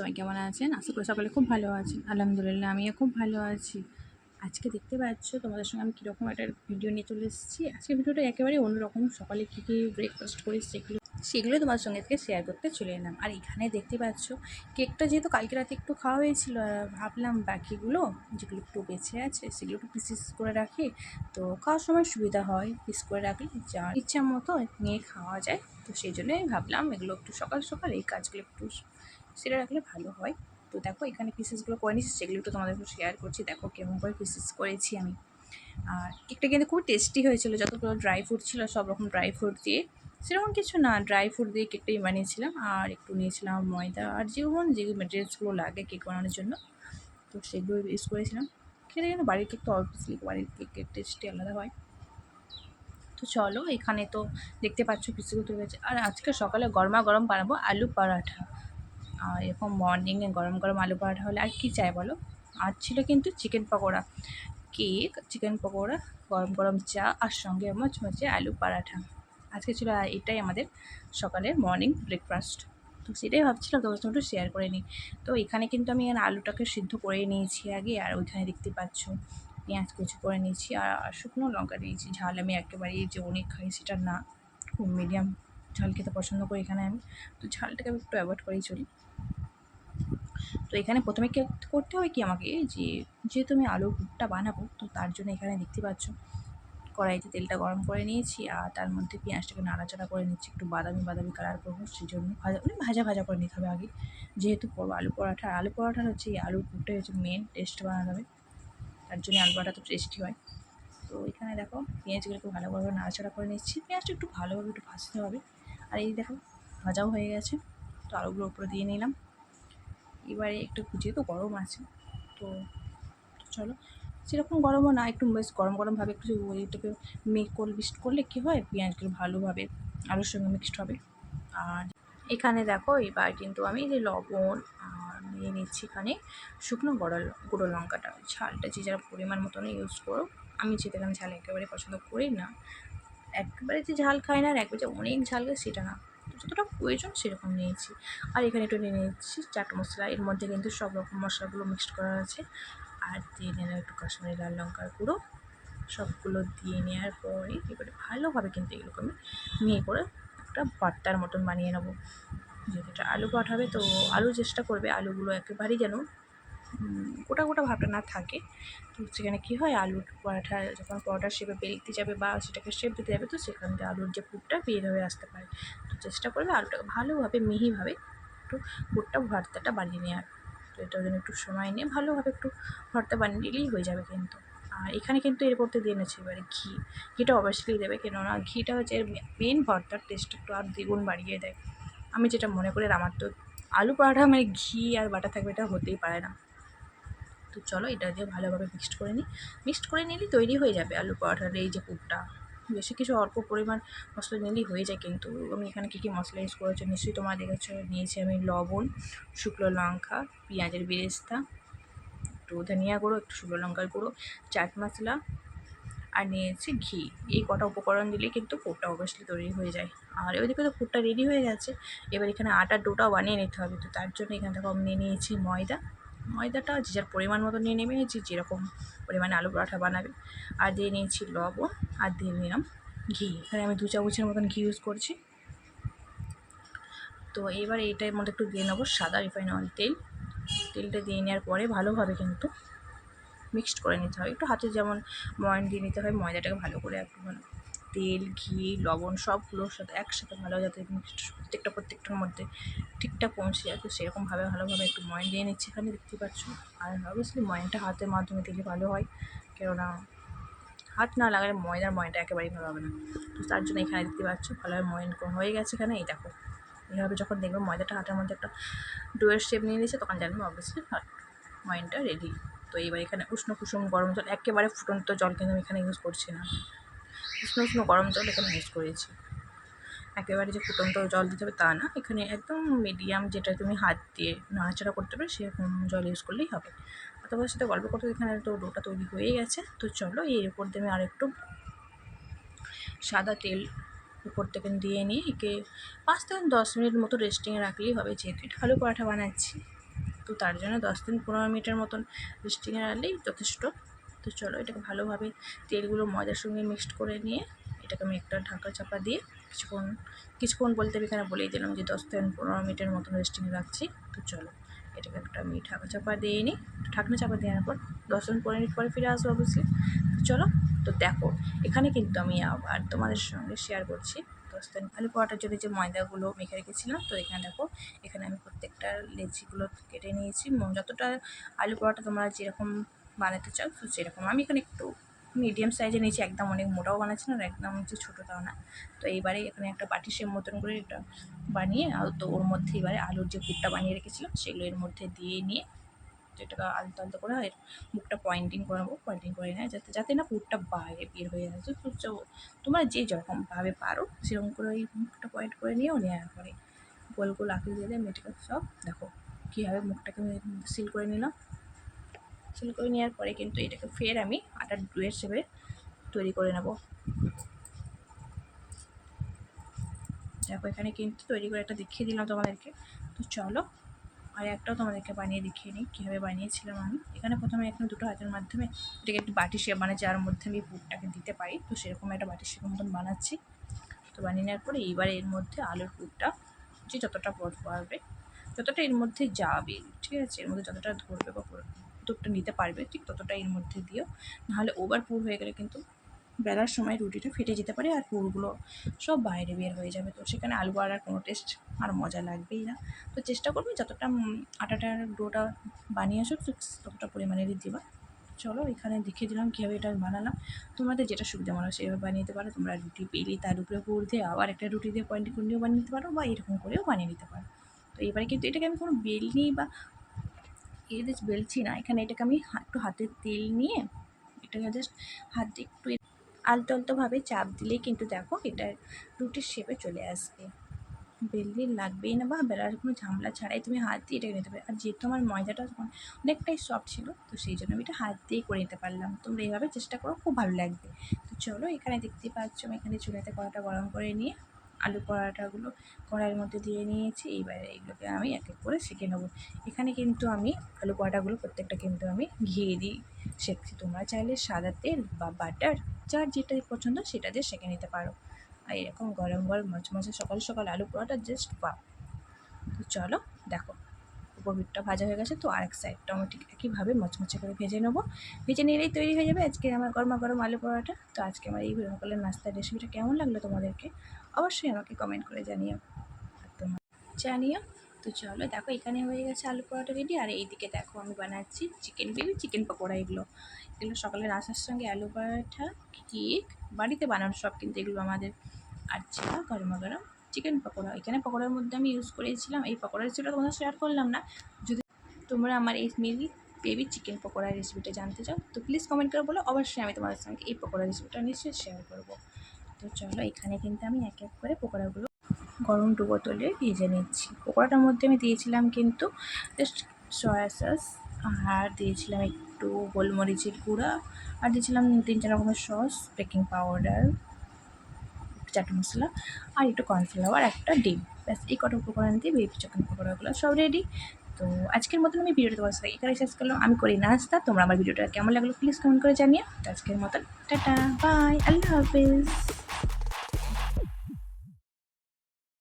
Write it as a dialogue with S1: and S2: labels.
S1: সবাই কেমন আছেন? আশা করি সকলে খুব ভালো আছেন। আলহামদুলিল্লাহ আমিও খুব ভালো আছি। আজকে দেখতে পাচ্ছ তোমাদের সঙ্গে আমি কীরকম একটা ভিডিও নিয়ে চলে এসেছি। আজকের ভিডিওটা একেবারেই অন্যরকম। সকালে কী ব্রেকফাস্ট করি সেগুলোই তোমাদের সঙ্গে থেকে শেয়ার করতে চলে এলাম। আর এখানে দেখতে পাচ্ছ কেকটা যেহেতু কালকে রাতে একটু খাওয়া হয়েছিল, ভাবলাম বাকিগুলো যেগুলো একটু বেঁচে আছে সেগুলো একটু পিস করে রাখি, তো খাওয়ার সময় সুবিধা হয়। পিস করে রাখলে যার ইচ্ছা মতো নিয়ে খাওয়া যায়। তো সেই জন্যই ভাবলাম এগুলো একটু সকাল সকাল এই কাজগুলো একটু সেরে রাখলে ভালো হয়। তো দেখো এখানে পিসেসগুলো করে নিচ্ছি, সেগুলো একটু তোমাদের একটু শেয়ার করছি। দেখো কেমন করে পিসেস করেছি আমি। আর কেকটা কিন্তু খুব টেস্টি হয়েছিল। যতগুলো ড্রাই ফ্রুট ছিল সব রকম ড্রাই ফ্রুট দিয়ে, সেরকম কিছু না, ড্রাই ফ্রুট দিয়ে কেকটাই বানিয়েছিলাম। আর একটু নিয়েছিলাম ময়দা আর যে মেটেরিয়ালসগুলো লাগে কেক বানানোর জন্য, তো সেগুলো ইউজ করেছিলাম। খেতে কিন্তু বাড়ির কেক তো অবভিয়াসলি বাড়ির কেকের টেস্টই আলাদা হয়। তো চলো এখানে তো দেখতে পাচ্ছ পিসগুলো তুলে গেছে। আর আজকে সকালে গরমা গরম বানাবো আলু পরাঠা। আর এরকম মর্নিংয়ে গরম গরম আলু পরাঠা হলে আর কী চাই বলো। আর ছিল কিন্তু chicken pakora, cake, chicken pakora, গরম গরম চা আর সঙ্গে মচমচে আলু পরাঠা। আজকে ছিল এটাই আমাদের সকালের মর্নিং ব্রেকফাস্ট। তো সেটাই ভাবছিলাম তোমার সঙ্গে একটু শেয়ার করে নিই। তো এখানে কিন্তু আমি আলুটাকে সিদ্ধ করে নিয়েছি আগে। আর ওইখানে দেখতে পাচ্ছ পেঁয়াজ কুচি করে নিয়েছি আর শুকনো লঙ্কা নিয়েছি। ঝাল আমি একেবারেই যে অনেক খাই সেটা না, খুব মিডিয়াম ঝাল খেতে পছন্দ করি এখানে আমি। তো ঝালটাকে আমি একটু অ্যাভয়েড করেই চলি। তো এখানে প্রথমে করতে হয় কি আমাকে, যেহেতু আমি আলুর পুরটা বানাবো, তো তার জন্য এখানে দেখতে পাচ্ছ কড়াইতে তেলটা গরম করে নিয়েছি। আর তার মধ্যে পেঁয়াজটাকে নাড়াচাড়া করে নিচ্ছি, একটু বাদামি বাদামি কালার করবো সেই জন্য ভাজা ভাজা করে নিতে হবে আগে। যেহেতু আলু পরোঠার হচ্ছে এই আলুর পুরটাই হচ্ছে মেন টেস্ট বানানো হবে, তার জন্য আলু পরোটা তো টেস্টি হয়। তো এখানে দেখো পেঁয়াজগুলোকে ভালোভাবে নাড়াচাড়া করে নিচ্ছি। পেঁয়াজটা একটু ভালোভাবে একটু ভাজতে হবে। আর এই দেখো ভাজাও হয়ে গেছে, তো আলুগুলো উপরে দিয়ে নিলাম। এবারে একটু যেহেতু গরম আছে, তো চলো সেরকম গরমও না, একটু বেশ গরম গরমভাবে একটু ওইটাকে মিক্সড করলে কী হয়, পেঁয়াজগুলো ভালোভাবে আলুর সঙ্গে মিক্সড হবে। আর এখানে দেখো এবার কিন্তু আমি যে লবণ আর নিয়ে নিচ্ছি এখানে শুকনো গুঁড়ো লঙ্কাটা। ঝালটা যে যারা পরিমাণ মতন ইউজ করো। আমি যেটা আমি ঝাল একেবারে পছন্দ করি না, একবারে যে ঝাল খাই না আর একবারে যে অনেক ঝাল খাই সেটা না, যতটা প্রয়োজন সেরকম নিয়েছি। আর এখানে একটু নিয়ে নিচ্ছি চাট মশলা, এর মধ্যে কিন্তু সব রকম মশলাগুলো মিক্সড করা আছে। আর দিয়ে নিলাম একটু কাশ্মীরি লাল লঙ্কার গুঁড়ো। সবগুলো দিয়ে নেওয়ার পরে এবারে ভালোভাবে কিন্তু এগুলোকে আমি মিহি করে একটা ভর্তার মতন বানিয়ে নেবো। যেহেতু এটা আলু পাঠাবে, তো আলু চেষ্টা করবে আলুগুলো একেবারেই যেন গোটা গোটা ভাবটা না থাকে। তো সেখানে কী হয়, আলুর পরাঠা যখন পরোটার শেপে বেলতে যাবে বা সেটাকে শেপ দিতে যাবে, তো সেখান থেকে আলুর যে পুরটা বের হয়ে আসতে পারে। তো চেষ্টা করবে আলুটাকে ভালোভাবে মিহিভাবে একটু পুরটা ভর্তাটা বানিয়ে নেওয়ার। তো এটার জন্য একটু সময় নিয়ে ভালোভাবে একটু ভর্তা বানিয়ে নিলেই হয়ে যাবে কিন্তু। আর এখানে কিন্তু এর করতে দিয়ে এনেছি এবারে ঘিটা অবশ্যই দেবে, কেননা ঘিটা হচ্ছে এর মেন ভর্তার টেস্ট একটু আর দ্বিগুণ বাড়িয়ে দেয়। আমি যেটা মনে করি, আমার তো আলু পরোটা মানে ঘি আর বাটা থাকবে এটা হতেই পারে না। তো চলো এটা দিয়ে ভালোভাবে মিক্সড করে নিলেই তৈরি হয়ে যাবে আলু পরোটার এই যে পুরটা। বেশি কিছু অল্প পরিমাণ মশলা নিলেই হয়ে যায়। কিন্তু আমি এখানে কী কী মশলা ইউজ করেছি নিশ্চয়ই তোমরা দেখেছো। নিয়েছি আমি লবণ, শুকনো লঙ্কা, পেঁয়াজের বেরেস্তা, একটু ধনিয়া গুঁড়ো, একটু শুকনো লঙ্কার গুঁড়ো, চাট মশলা, আর নিয়েছি ঘি। এই কটা উপকরণ দিলেই কিন্তু পুরটা অবশ্যই তৈরি হয়ে যায়। আর ওইদিকে তো পুরটা রেডি হয়ে গেছে। এবার এখানে আটার ডোটাও বানিয়ে নিতে হবে। তো তার জন্য এখানে দেখো আমি নিয়ে নিয়েছি ময়দাটা যে যার পরিমাণ মতো নিয়ে নেবে, যেরকম পরিমাণে আলু পরোটা বানাবে। আর দিয়ে নিয়েছি লবণ, আর দিয়ে নিলাম ঘি। এখানে আমি 2 চামচের মতন ঘি ইউজ করছি। তো এবার এইটার মধ্যে একটু দিয়ে নেবো সাদা রিফাইন অয়েল তেলটা দিয়ে নেওয়ার পরে ভালোভাবে কিন্তু মিক্সড করে নিতে হবে। একটু হাতে যেমন ময়ান দিয়ে নিতে হয়, ময়দাটাকে ভালো করে একটু তেল, ঘি, লবণ সবগুলোর সাথে একসাথে ভালো যাতে মিক্সড প্রত্যেকটার মধ্যে ঠিকঠাক পৌঁছে যায়, তো সেরকমভাবে ভালোভাবে একটু ময়ান দিয়ে নিচ্ছি এখানে দেখতে পাচ্ছ। আর অবভিয়াসলি ময়ানটা হাতের মাধ্যমে দিলে ভালো হয়, কেননা হাত না লাগালে ময়নটা একেবারেই ভালো হবে না। তো তার জন্য এখানে দেখতে পাচ্ছ ভালোভাবে ময়ান হয়ে গেছে এখানে। এই দেখো এইভাবে যখন দেখবে ময়দাটা হাতের মধ্যে একটা ডোয়ের শেপ নিয়ে নিয়েছে, তখন জানবে অবভিয়াসলি ময়ানটা রেডি। তো এবার এখানে উষ্ণ কুসুম গরম জল, একেবারে ফুটন্ত জল কিন্তু আমি এখানে ইউজ করছি না, উষ্ণ গরম জল এখানে ইউজ করেছি। একেবারে যে ফুটন্ত জল দিতে হবে তা না, এখানে একদম মিডিয়াম, যেটা তুমি হাত দিয়ে নাড়াচাড়া করতে পারবে সেরকম জল ইউজ করলেই হবে। তোমাদের সাথে গল্প করতে এখানে তো ডোটা তৈরি হয়ে গেছে। তো চলো এর উপর দিয়ে আমি আরেকটু সাদা তেল উপর থেকে দিয়ে নিয়ে একে 5 থেকে 10 মিনিট মতো রেস্টিংয়ে রাখলেই হবে, যেহেতু এটা আলু পরোটা বানাচ্ছি। তো তার জন্য 10-15 মিনিটের মতন রেস্টিংয়ে রাখলেই যথেষ্ট। তো চলো এটাকে ভালোভাবে তেলগুলো ময়দার সঙ্গে মিক্সড করে নিয়ে এটাকে আমি একটা ঢাকা চাপা দিয়ে কিছুক্ষণ বলতে আমি এখানে বলেই দিলাম যে 10-15 মিনিটের মতন রেস্টিংয়ে রাখছি। তো চলো এটাকে একটা আমি ঢাকা চাপা দিয়ে নিই। ঢাকনা চাপা দেওয়ার পর 10-15 মিনিট পরে ফিরে আসবো অবশ্যই। তো চলো, তো দেখো এখানে কিন্তু আমি আবার তোমাদের সঙ্গে শেয়ার করছি আলু পরোটার জন্য যে ময়দাগুলো মেখে রেখেছিলাম। তো এখানে দেখো, এখানে আমি প্রত্যেকটা লেচিগুলো কেটে নিয়েছি। যতটা আলু পরোটা তোমরা যেরকম বানাতে চাও তো সেরকম। আমি এখানে একটু মিডিয়াম সাইজে নিয়েছি, একদম অনেক মোটাও বানাচ্ছি না, একদম হচ্ছে ছোটো তাও না। তো এইবারে এখানে একটা বাটি শেপ মতন করে এটা বানিয়ে, তো ওর মধ্যে এবারে আলুর যে পুরটা বানিয়ে রেখেছিলাম সেগুলো এর মধ্যে দিয়ে নিয়ে, তো এটাকে আলতো আলতো করে এর মুখটা পয়েন্টিং করাবো, পয়েন্টিং করে নেয় যাতে যাতে না পুরটা বাইরে বের হয়ে আসে। তো তোমরা যে যেরকমভাবে পারো সেরকম করে ওই মুখটা পয়েন্ট করে নিয়েও নেওয়ার পরে গোল গোল আঁকি দিয়ে দেয় মেটেকে। সব দেখো কীভাবে মুখটাকে সিল করে নিলাম। সিল করে নেওয়ার পরে কিন্তু এটাকে ফের আমি আটার ডুয়ের শেপে তৈরি করে নেব। দেখো এখানে কিন্তু তৈরি করে একটা দেখিয়ে দিলাম তোমাদেরকে। তো চলো আর একটাও তোমাদেরকে বানিয়ে দেখিয়ে নিই কীভাবে বানিয়েছিলাম আমি। এখানে প্রথমে এখানে দুটো হাতের মাধ্যমে এটাকে একটু বাটি শেপ মানে যার মধ্যে আমি পুরটাকে দিতে পারি, তো সেরকম একটা বাটি শেপের মতন বানাচ্ছি। তো বানিয়ে নেওয়ার পরে এইবার এর মধ্যে আলুর পুরটা যে যতটা পারবে, যতটা এর মধ্যে যাবে, ঠিক আছে, এর মধ্যে যতটা ধরবে বা পুরটা নিতে পারবে ঠিক ততটা এর মধ্যে দিও। নাহলে ওভার পুর হয়ে গেলে কিন্তু বেলার সময় রুটিটা ফেটে যেতে পারে আর পুরগুলো সব বাইরে বের হয়ে যাবে। তো সেখানে আলু বড়ার কোনো টেস্ট আর মজা লাগবেই না। তো চেষ্টা করবে যতটা আটাটার ডোটা বানিয়েছো ততটা পরিমাণেরই দিবা। চলো এখানে দেখিয়ে দিলাম কীভাবে এটা বানালাম। তোমাদের যেটা সুবিধা মনে হয় সেভাবে বানিয়ে নিতে পারো। তোমরা রুটি পেলে তার উপরে পুর দিয়ে আবার একটা রুটি দিয়ে পয়েন্ট করেও বানিয়ে নিতে পারো বা এরকম করেও বানিয়ে নিতে পারো। তো এবারে কিন্তু এটাকে আমি কোনো বেলনি বা এতে বেলছি না, এখানে এটাকে আমি একটু হাতের তেল নিয়ে এটাকে জাস্ট হাত দিয়ে একটু আলতো আলতোভাবে চাপ দিলেই কিন্তু দেখো এটা রুটির শেপে চলে আসবে। বেলনি লাগবেই না বা বেলার কোনো ঝামেলা ছাড়াই তুমি হাত দিয়ে এটাকে নিতে পারবে। আর যেহেতু আমার ময়দাটা তখন অনেকটাই সফট ছিল তো সেই জন্য আমি এটা হাত দিয়েই করে নিতে পারলাম। তোমরা এইভাবে চেষ্টা করো, খুব ভালো লাগবে। তো চলো এখানে দেখতেই পাচ্ছ আমি এখানে চুলাতে কড়াটা গরম করে নিয়ে আলু পরোটাগুলো কড়াইয়ের মধ্যে দিয়ে নিয়েছি। এইবারে এগুলোকে আমি এক এক করে সেঁকে নেবো। এখানে কিন্তু আমি আলু পরোটাগুলো প্রত্যেকটা কিন্তু আমি ঘি দিই সেঁকছি। তোমরা চাইলে সাদা তেল বা বাটার যার যেটা পছন্দ সেটা দিয়ে সেঁকে নিতে পারো। আর এরকম গরম গরম মচমচে সকাল সকাল আলু পরোটা জাস্ট পাও। তো চলো দেখো উপর পিঠটা ভাজা হয়ে গেছে, তো আরেক সাইডটা আমি ঠিক একইভাবে মচমচে করে ভেজে নেবো। ভেজে নিলেই তৈরি হয়ে যাবে আজকে আমার গরমা গরম আলু পরোটা। তো আজকে আমার এই সকালের নাস্তার রেসিপিটা কেমন লাগলো তোমাদেরকে অবশ্যই আমাকে কমেন্ট করে জানিও। তো চলো দেখো এখানে হয়ে গেছে আলু পরোটা রেডি। আর এইদিকে দেখো আমি বানাচ্ছি চিকেন বিবি, চিকেন পকোড়া। এগুলো সকালের নাস্তার সঙ্গে আলু পরোটা, কেক বাড়িতে বানানো সব কিন্তু এগুলো আমাদের। আর ছিল গরমা গরম চিকেন পকোড়া। এখানে পকোড়ার মধ্যে আমি ইউজ করেছিলাম এই পকোড়া রেসিপিটা তোমাদের শেয়ার করলাম না। যদি তোমরা আমার এই বেবি চিকেন পকোড়া রেসিপিটা জানতে চাও তো প্লিজ কমেন্ট করে বলো, অবশ্যই আমি তোমাদের সঙ্গে এই পকোড়া রেসিপিটা নিশ্চয়ই শেয়ার করবো। তো চলো এখানে কিন্তু আমি এক এক করে পকোড়াগুলো গরম বোতলে ভেজে নিচ্ছি। পকোড়াটার মধ্যে আমি দিয়েছিলাম কিন্তু জাস্ট সয়া সস, আর দিয়েছিলাম একটু গোলমরিচের গুঁড়া, আর দিয়েছিলাম 3-4 রকমের sauce, baking powder, chaat masala, আর একটু কর্নফ্লাওয়ার, একটা ডিম। ব্যাস এই কটা উপকরণ দিয়ে বেবি চিকেন পকোড়াগুলো সব রেডি। তো আজকের মতন আমি ভিডিওটা তোমার সাথে এখানে শেষ করলাম। আমি করি নাস্তা। তোমরা আমার ভিডিওটা কেমন লাগলো প্লিজ কমেন্ট করে জানিও। তো আজকের মতন টাটা, বাই, আল্লাহ হাফেজ।